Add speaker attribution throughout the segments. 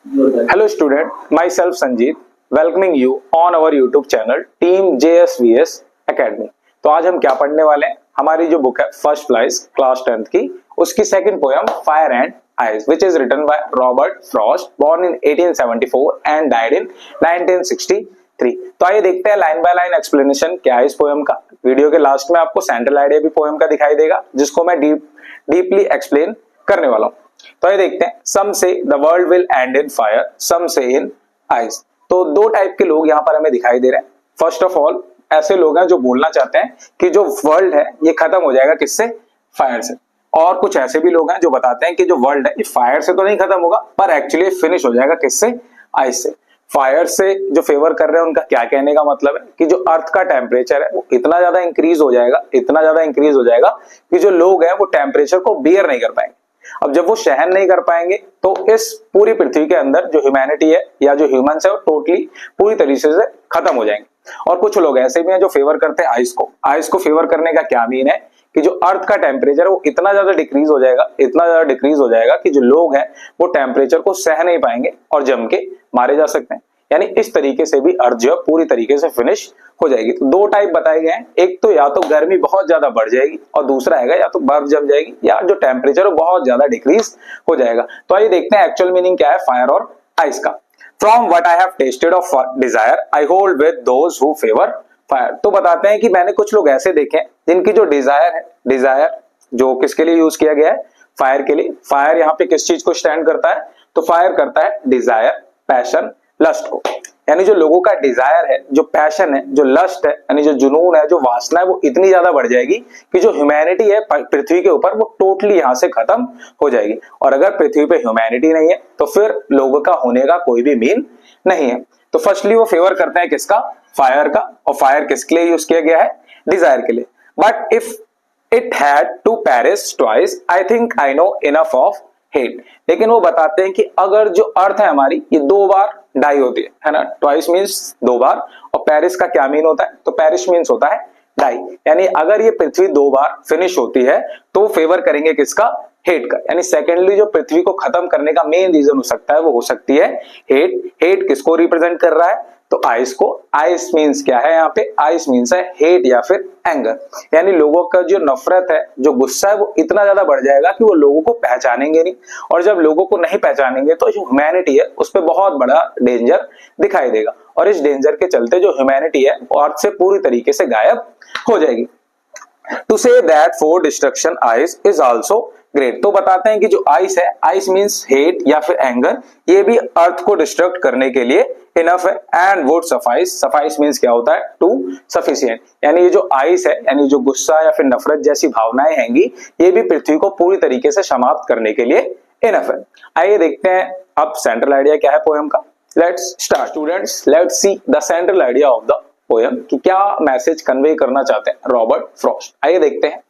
Speaker 1: Hello student, myself Sanjeev, welcoming you on our YouTube channel Team JSVS Academy। तो आज हम क्या पढ़ने वाले हैं? हमारी जो बुक है फर्स्ट क्लास क्लास 10th की, उसकी second poem fire and ice which is written by Robert Frost, born in 1874 and died in 1963। तो आइए देखते हैं लाइन बाय लाइन एक्सप्लेनेशन क्या है इस पोयम का। वीडियो के लास्ट में आपको सेंट्रल आइडिया भी पोयम का दिखाई देगा, जिसको मैं डीपली एक्सप्लेन करने वाला हूं। तो ये देखते हैं, some say the world will end in fire, some say in ice. तो दो टाइप के लोग यहाँ पर हमें दिखाई दे रहे हैं। फर्स्ट ऑफ ऑल ऐसे लोग हैं जो बोलना चाहते हैं कि जो वर्ल्ड है ये खत्म हो जाएगा किससे? फायर से। और कुछ ऐसे भी लोग हैं जो बताते हैं कि जो वर्ल्ड है ये फायर से तो नहीं खत्म होगा, पर एक्चुअली फिनिश हो जाएगा किससे? आइस से। फायर से जो फेवर कर रहे हैं उनका क्या कहने का मतलब है कि जो अर्थ का टेम्परेचर है वो इतना ज्यादा इंक्रीज हो जाएगा, इतना ज्यादा इंक्रीज हो जाएगा कि जो लोग हैं वो टेम्परेचर को बियर नहीं कर पाएंगे। अब जब वो सहन नहीं कर पाएंगे तो इस पूरी पृथ्वी के अंदर जो ह्यूमैनिटी है या जो ह्यूमंस है वो टोटली पूरी तरीके से खत्म हो जाएंगे। और कुछ लोग ऐसे भी हैं जो फेवर करते हैं आइस को। आइस को फेवर करने का क्या मीन है कि जो अर्थ का टेम्परेचर है वो इतना ज्यादा डिक्रीज हो जाएगा, इतना ज्यादा डिक्रीज हो जाएगा कि जो लोग हैं वो टेम्परेचर को सह नहीं पाएंगे और जम के मारे जा सकते हैं। यानी इस तरीके से भी अर्थ जो है पूरी तरीके से फिनिश हो जाएगी। तो दो टाइप बताए गए हैं, एक तो या तो गर्मी बहुत ज्यादा बढ़ जाएगी और दूसरा है या तो बर्फ जम जाएगी या जो टेम्परेचर है बहुत ज्यादा डिक्रीज हो जाएगा। तो आइए देखते हैं एक्चुअल मीनिंग क्या है फायर और आइस का। From what I have tested of desire I hold with those who favour fire. तो बताते हैं कि मैंने कुछ लोग ऐसे देखे हैं जिनकी जो डिजायर है, डिजायर जो किसके लिए यूज किया गया है? फायर के लिए। फायर यहाँ पे किस चीज को स्टैंड करता है? तो फायर करता है डिजायर, पैशन, लस्ट को। यानी जो लोगों का डिजायर है, जो पैशन है, जो लस्ट है, यानी जो जुनून है, जो वासना है, वो इतनी ज्यादा बढ़ जाएगी कि जो ह्यूमैनिटी है पृथ्वी के ऊपर वो टोटली यहां से खत्म हो जाएगी। और अगर पृथ्वी पे ह्यूमैनिटी नहीं है तो फिर लोगों का होने का कोई भी मीन नहीं है। तो फर्स्टली वो फेवर करते हैं किसका? फायर का। और फायर किसके लिए यूज किया गया है? डिजायर के लिए। But if it had to perish twice I think I know enough of hate. लेकिन वो बताते हैं कि अगर जो अर्थ है हमारी ये दो बार डाई होती है ना, ट्वाइस मीन्स दो बार, और पेरिस का क्या मीन होता है? तो पेरिस मीन्स होता है डाई। यानी अगर ये पृथ्वी दो बार फिनिश होती है तो फेवर करेंगे किसका? हेट का। यानी सेकेंडली जो पृथ्वी को खत्म करने का मेन रीजन हो सकता है वो हो सकती है हेट। हेट किसको रिप्रेजेंट कर रहा है? तो आइस को। आइस मीन्स क्या है यहाँ पे? आइस मीन्स है हेट या फिर एंगर। यानी लोगों का जो नफरत है, जो गुस्सा है, वो इतना ज्यादा बढ़ जाएगा कि वो लोगों को पहचानेंगे नहीं। और जब लोगों को नहीं पहचानेंगे तो जो ह्यूमैनिटी है उस पर बहुत बड़ा डेंजर दिखाई देगा। और इस डेंजर के चलते जो ह्यूमैनिटी है वो अर्थ से पूरी तरीके से गायब हो जाएगी। To say that for destruction ice is also great. तो बताते हैं कि जो आइस है, आइस मीन्स हेट या फिर एंगर, ये भी अर्थ को डिस्ट्रक्ट करने के लिए इनफ है। And would suffice. Suffice means क्या होता है? To sufficient. यानी ये जो आइस है, यानी जो गुस्सा या फिर नफरत जैसी भावनाएं हैंगी, ये भी पृथ्वी को पूरी तरीके से समाप्त करने के लिए इनफ है। आइए देखते हैं अब सेंट्रल आइडिया क्या है पोएम का। Let's start students, let's see the central idea of the poem कि क्या मैसेज कन्वे करना चाहते हैं रॉबर्ट फ्रॉस्ट। आइए देखते हैं।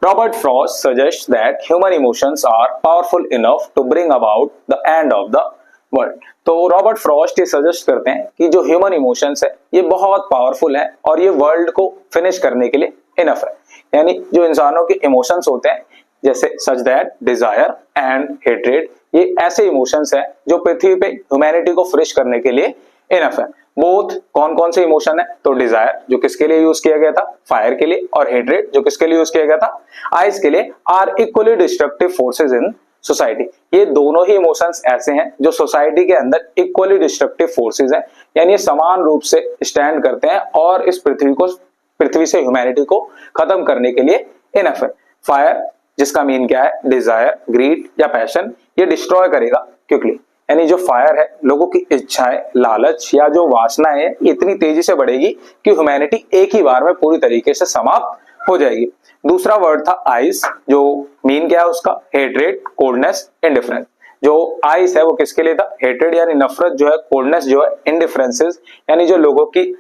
Speaker 1: Robert Frost suggests that human emotions are powerful enough to bring about the end of the world। तो Robert Frost ये सजेस्ट करते हैं कि जो ह्यूमन इमोशंस है ये बहुत पावरफुल है और ये वर्ल्ड को फिनिश करने के लिए इनफ है। यानी जो इंसानों के इमोशंस होते हैं जैसे such that, desire and hatred, ये ऐसे इमोशंस हैं जो पृथ्वी पे ह्यूमैनिटी को फिनिश करने के लिए इनफ है। बोथ कौन कौन से इमोशन है? तो डिजायर जो किसके लिए यूज किया गया था? फायर के लिए। और हेट्रेड जो किसके लिए यूज किया गया था? आइस के लिए। Are equally destructive forces in society. ये दोनों ही इमोशंस ऐसे हैं जो सोसाइटी के अंदर इक्वली डिस्ट्रक्टिव फोर्सेस हैं, यानी ये समान रूप से स्टैंड करते हैं और इस पृथ्वी से ह्यूमैनिटी को खत्म करने के लिए इनफ है। फायर जिसका मीन क्या है? डिजायर, ग्रीड या पैशन, ये डिस्ट्रॉय करेगा क्विकली। यानी जो फायर है, लोगों की इच्छाएं, लालच या जो वासनाएं है इतनी तेजी से बढ़ेगी कि ह्यूमैनिटी एक ही बार में पूरी तरीके से समाप्त हो जाएगी। दूसरा वर्ड था आइस, जो मीन क्या है उसका? Hatred, coldness, indifference. जो आइस है वो किसके लिए था? हेट्रेड यानी नफरत जो है, कोल्डनेस जो है, इंडिफरेंसेस यानी जो लोगों की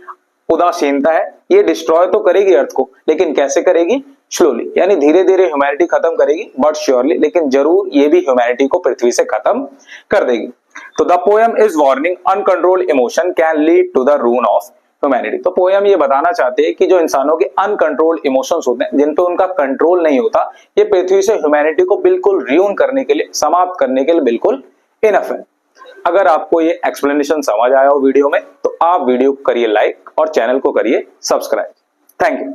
Speaker 1: उदासीनता है, ये डिस्ट्रॉय तो करेगी अर्थ को, लेकिन कैसे करेगी? स्लोली। यानी धीरे धीरे ह्यूमैनिटी खत्म करेगी बट श्योरली, लेकिन जरूर ये भी ह्यूमैनिटी को पृथ्वी से खत्म कर देगी। तो the poem is warning uncontrolled emotion can lead to the ruin of humanity. तो पोएम ये बताना चाहते हैं कि जो इंसानों के अनकंट्रोल्ड इमोशंस होते हैं, जिन पे उनका कंट्रोल नहीं होता, ये पृथ्वी से ह्यूमैनिटी को बिल्कुल र्यून करने के लिए, समाप्त करने के लिए बिल्कुल इनफ है। अगर आपको ये एक्सप्लेनेशन समझ आया हो वीडियो में तो आप वीडियो को करिए लाइक और चैनल को करिए सब्सक्राइब। Thank you.